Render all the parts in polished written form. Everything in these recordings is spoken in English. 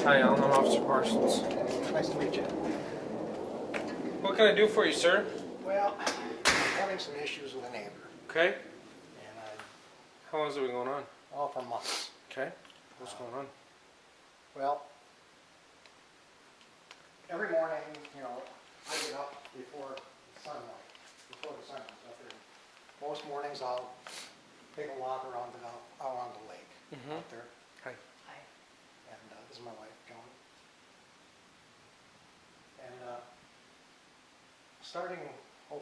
Hi, Alan. I'm Officer Parsons. Nice to meet you. What can I do for you, sir? Well, I'm having some issues with a neighbor, Okay. and How long has it been going on? all for months. Okay. What's going on? Well, every morning, I get up before the sun comes up there. Most mornings I'll take a walk around the lake out there. Hi. And this is my wife, Joan. And starting,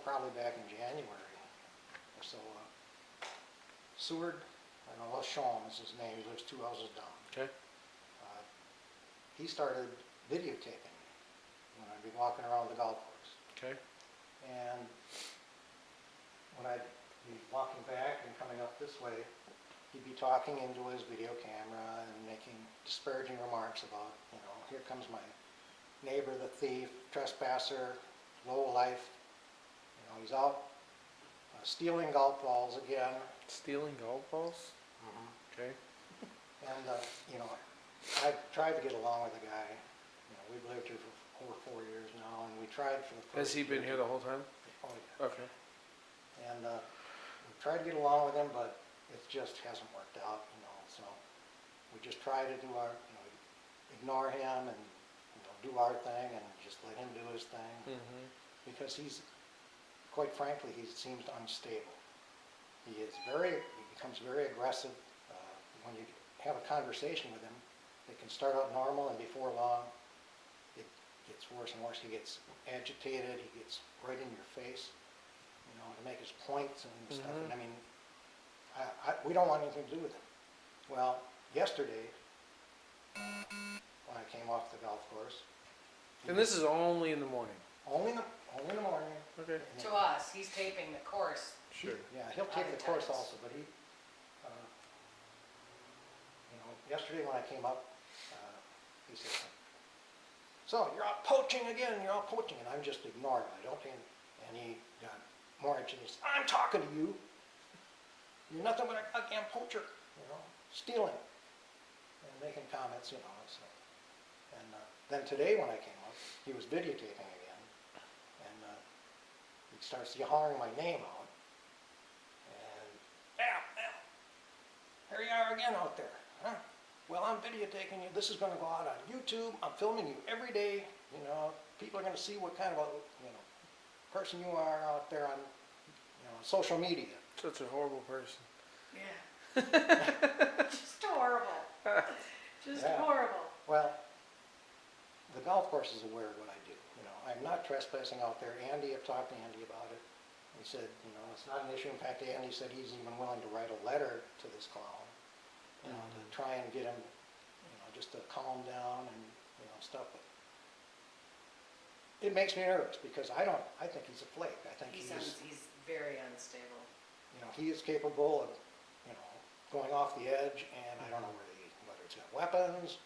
probably back in January or so, Seward, Sean is his name, he lives 2 houses down. Okay. He started videotaping when I'd be walking around the golf course. Okay. And when I'd be walking back and coming up this way, he'd be talking into his video camera and making disparaging remarks about, here comes my neighbor, the thief, trespasser, low life. He's out stealing golf balls again. Stealing golf balls? Okay. And, I've tried to get along with the guy. We've lived here for over 4 years now, and we tried for the first Has he been year. here the whole time? Oh, yeah. Okay. And we tried to get along with him, but it just hasn't worked out, so we just try to do our, ignore him and, do our thing and just let him do his thing. Because he's, quite frankly, he seems unstable. He becomes very aggressive. When you have a conversation with him, it can start out normal, and before long, it gets worse and worse. He gets agitated, he gets right in your face, to make his points and stuff. And we don't want anything to do with him. Well, yesterday, when I came off the golf course. And this is only in the morning? Only in the morning. Okay. To us, he's taping the course. Sure. Yeah, he'll take the course also, but he, yesterday when I came up, he said, so you're out poaching again, and I'm just ignoring him. I don't think, and he got more anxious. I'm talking to you. You're nothing but a goddamn poacher, stealing and making comments, so. And then today when I came up, he was videotaping again, and he starts hollering my name out. And, here you are again out there, huh? Well, I'm videotaping you. This is going to go out on YouTube. I'm filming you every day. People are going to see what kind of a, person you are out there on, social media. Such a horrible person. Yeah. Just horrible. Just horrible. Well, the golf course is aware of what I do. I'm not trespassing out there. I've talked to Andy about it. He said, it's not an issue. In fact, Andy said he's even willing to write a letter to this clown, to try and get him, just to calm down and, stuff. But it makes me nervous because I think he's a flake. I think He's very unstable. he is capable of, going off the edge, and I don't know whether it's got weapons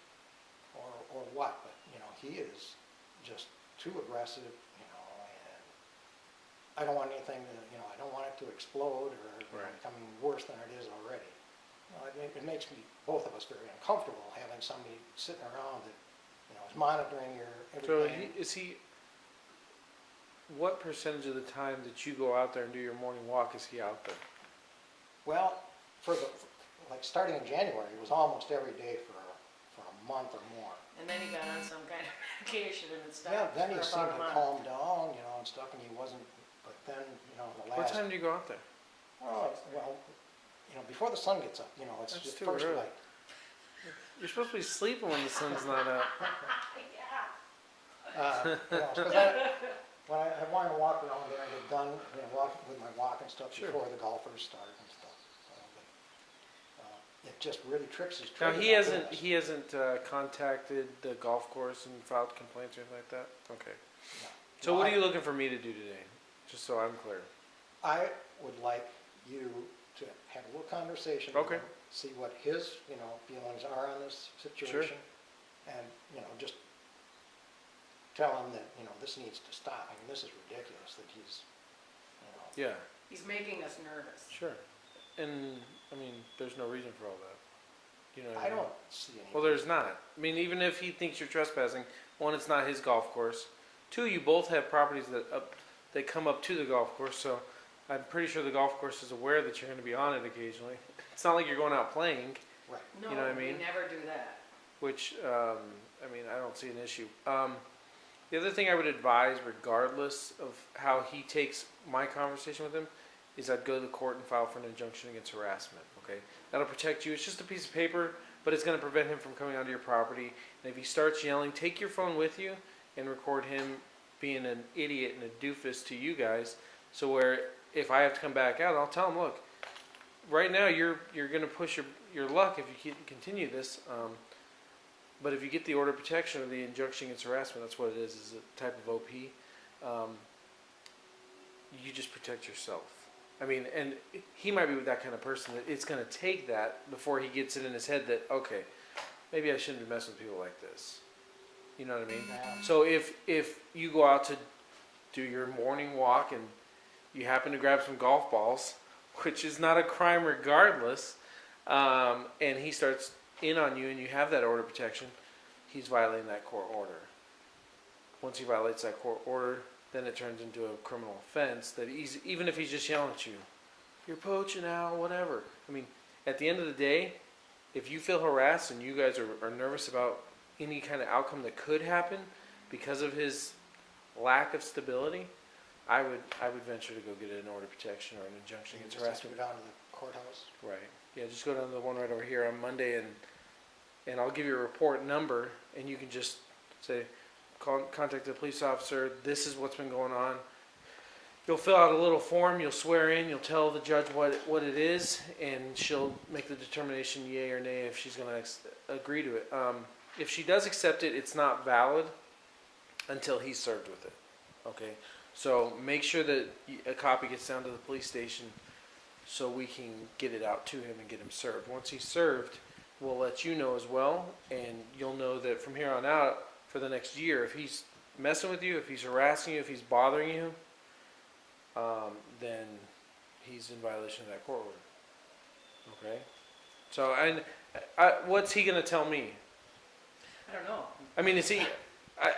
or what, but, he is just too aggressive, and I don't want anything to, I don't want it to explode or become worse than it is already. It makes both of us very uncomfortable having somebody sitting around that, is monitoring your everything. So what percentage of the time that you go out there and do your morning walk is he out there? Well, starting in January, it was almost every day for a month or more. And then he got on some kind of medication and it stopped. Yeah, then he for seemed about a to month. calm down, and stuff, and he wasn't, but then, the last... What time do you go out there? Well, before the sun gets up, it's That's just too first early. light. You're supposed to be sleeping when the sun's not out. Yeah. When I want to walk around there and get done, walking with my walk and stuff Sure. before the golfers start and stuff. It just really trips his Now trigger. he hasn't contacted the golf course and filed complaints or anything like that? Okay. No. So what are you looking for me to do today? Just so I'm clear. I would like you to have a little conversation with Okay. him, see what his, feelings are on this situation. And, just tell him that, this needs to stop. I mean, this is ridiculous that he's, Yeah. He's making us nervous. Sure. And, there's no reason for all that. You know what I mean? don't see any. Well, there's not. I mean, even if he thinks you're trespassing, one, it's not his golf course. Two, you both have properties that come up to the golf course, so I'm pretty sure the golf course is aware that you're going to be on it occasionally. It's not like you're going out playing, Right. No, You know what I mean? we never do that. which, I mean, I don't see an issue. The other thing I would advise, regardless of how he takes my conversation with him, is I'd go to the court and file for an injunction against harassment, okay? That'll protect you. It's just a piece of paper, but it's going to prevent him from coming onto your property. And if he starts yelling, take your phone with you and record him being an idiot and a doofus to you guys. So where if I have to come back out, I'll tell him, look, right now you're going to push your luck if you continue this. But if you get the order of protection or the injunction against harassment, that's what it is a type of OP. You just protect yourself. I mean, and he might be that kind of person that it's going to take that before he gets it in his head that, okay, maybe I shouldn't be messing with people like this. You know what I mean? Yeah. So if you go out to do your morning walk and you happen to grab some golf balls, which is not a crime regardless, and he starts in on you and you have that order of protection, he's violating that court order. Once he violates that court order, then it turns into a criminal offense that even if he's just yelling at you, you're poaching out, whatever. I mean, at the end of the day, if you feel harassed and you guys are nervous about any kind of outcome that could happen because of his lack of stability, I would venture to go get an order of protection or an injunction You against just have to harassment. go down to the courthouse. Right. Yeah, just go down to the one right over here on Monday and I'll give you a report number and you can just say, contact the police officer, this is what's been going on. You'll fill out a little form, you'll swear in, you'll tell the judge what it is, and she'll make the determination yay or nay if she's going to agree to it. If she does accept it, it's not valid until he's served with it. Okay? So make sure that a copy gets down to the police station so we can get it out to him and get him served. Once he's served, we'll let you know as well, and you'll know that from here on out, for the next year, if he's messing with you, if he's harassing you, if he's bothering you, then he's in violation of that court order. Okay? So, and what's he going to tell me? I don't know. I mean, is he?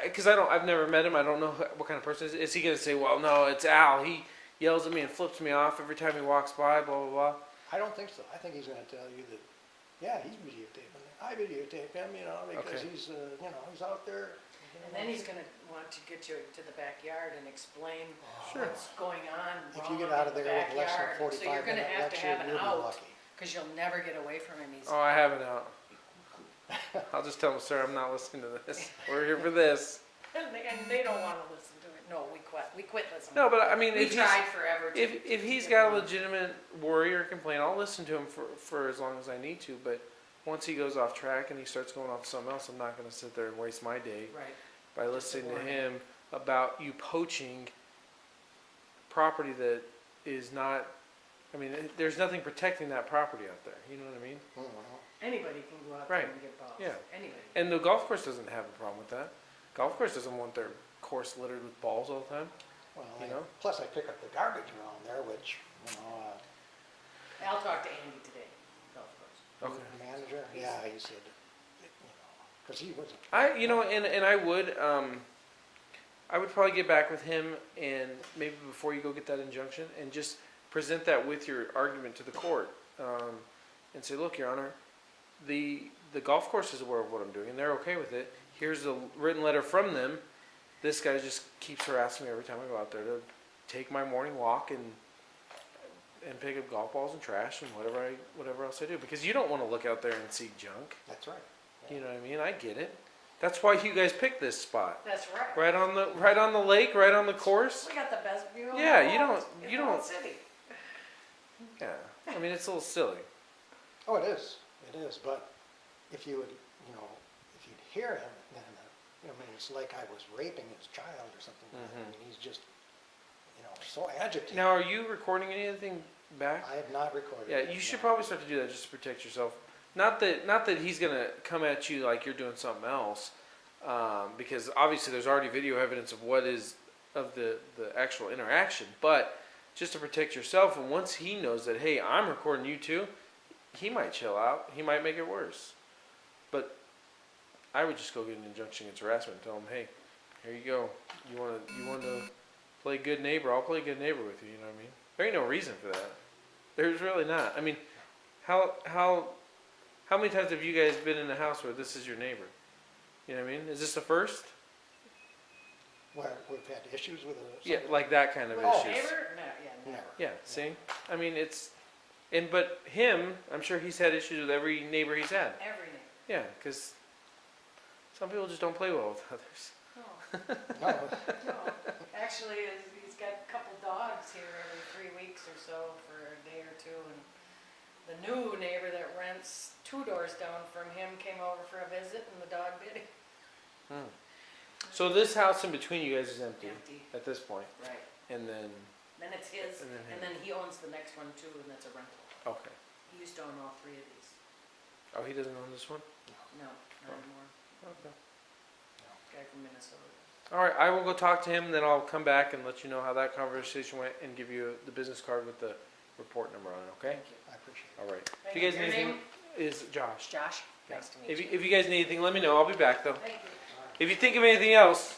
Because I've never met him. I don't know what kind of person is he going to say, well, no, it's Al. He yells at me and flips me off every time he walks by, blah, blah, blah. I don't think so. I think he's gonna tell you that, yeah, he's videotaping. I videotape him, because Okay. he's, he's out there. And then he's gonna want to get you to the backyard and explain Sure. what's going on If you wrong get out of in the there with less than backyard. So you're 45 gonna minute have to lecture, have an you'll be out, lucky. because you'll never get away from him. He's, Oh, I have an out. I'll just tell him, sir, I'm not listening to this. We're here for this. and they don't wanna listen to it. No, we quit listening. No, but I mean, We tried forever to. if he's to got a get one. legitimate worry or complaint, I'll listen to him for as long as I need to. But once he goes off track and he starts going off to something else, I'm not going to sit there and waste my day Right. by listening to warning. him about you poaching property that is not. I mean, there's nothing protecting that property out there. You know what I mean? Mhm. Anybody can go out Right. there and get balls. Yeah. Anybody. And the golf course doesn't have a problem with that. Golf course doesn't want their course littered with balls all the time. Well, You know? plus I pick up the garbage around there, which, I'll talk to Andy today. Golf course. Okay. the manager, yeah, he said, because he was. And I would probably get back with him and maybe before you go get that injunction and just present that with your argument to the court and say, look, Your Honor, the golf course is aware of what I'm doing and they're okay with it. Here's a written letter from them. This guy just keeps harassing me every time I go out there to take my morning walk and pick up golf balls and trash and whatever else I do, because you don't want to look out there and see junk. That's right. You know what I mean? I get it. That's why you guys picked this spot. That's right. Right on the lake, right on the course. We got the best view of Yeah, the you whole- don't- in you the whole don't- city. Yeah. I mean, it's a little silly. Oh, it is, but if you would, if you'd hear him, then, it's like I was raping his child or something. Mhm. I mean, he's just, so agitated. Now, are you recording anything back? I have not recorded Yeah, it, you should no. probably start to do that just to protect yourself. Not that he's gonna come at you like you're doing something else, because obviously there's already video evidence of the actual interaction. But just to protect yourself, and once he knows that, hey, I'm recording you too, he might chill out. He might make it worse. But I would just go get an injunction against harassment and tell him, hey, here you go. You want to play good neighbor? I'll play good neighbor with you. You know what I mean? There ain't no reason for that. There's really not. I mean, how many times have you guys been in a house where this is your neighbor? You know what I mean? Is this the first? Where we've had issues with it. Yeah, like that kind of With issues. neighbor? No, yeah, never. Never. Yeah, see? I mean, but him, I'm sure he's had issues with every neighbor he's had. Every neighbor. Yeah, because some people just don't play well with others. No, No, no. Actually, he's got a couple dogs here every 3 weeks or so for a day or two, and the new neighbor that rents 2 doors down from him came over for a visit, and the dog bit him. So this house in between you guys is empty Empty, at this point, right. and then, Then it's his, And then and then he owns the next one too, and that's a rental. okay. He used to own all 3 of these. Oh, he doesn't own this one? No, not anymore. Okay. Guy from Minnesota. All right, I will go talk to him, then I'll come back and let you know how that conversation went and give you the business card with the report number on it, okay? Thank you. I appreciate it. All right. If Thank you you. guys Your need anything, name? is Josh. Josh, Yeah. nice to meet you. If you guys need anything, let me know. I'll be back though. Thank you. If you think of anything else,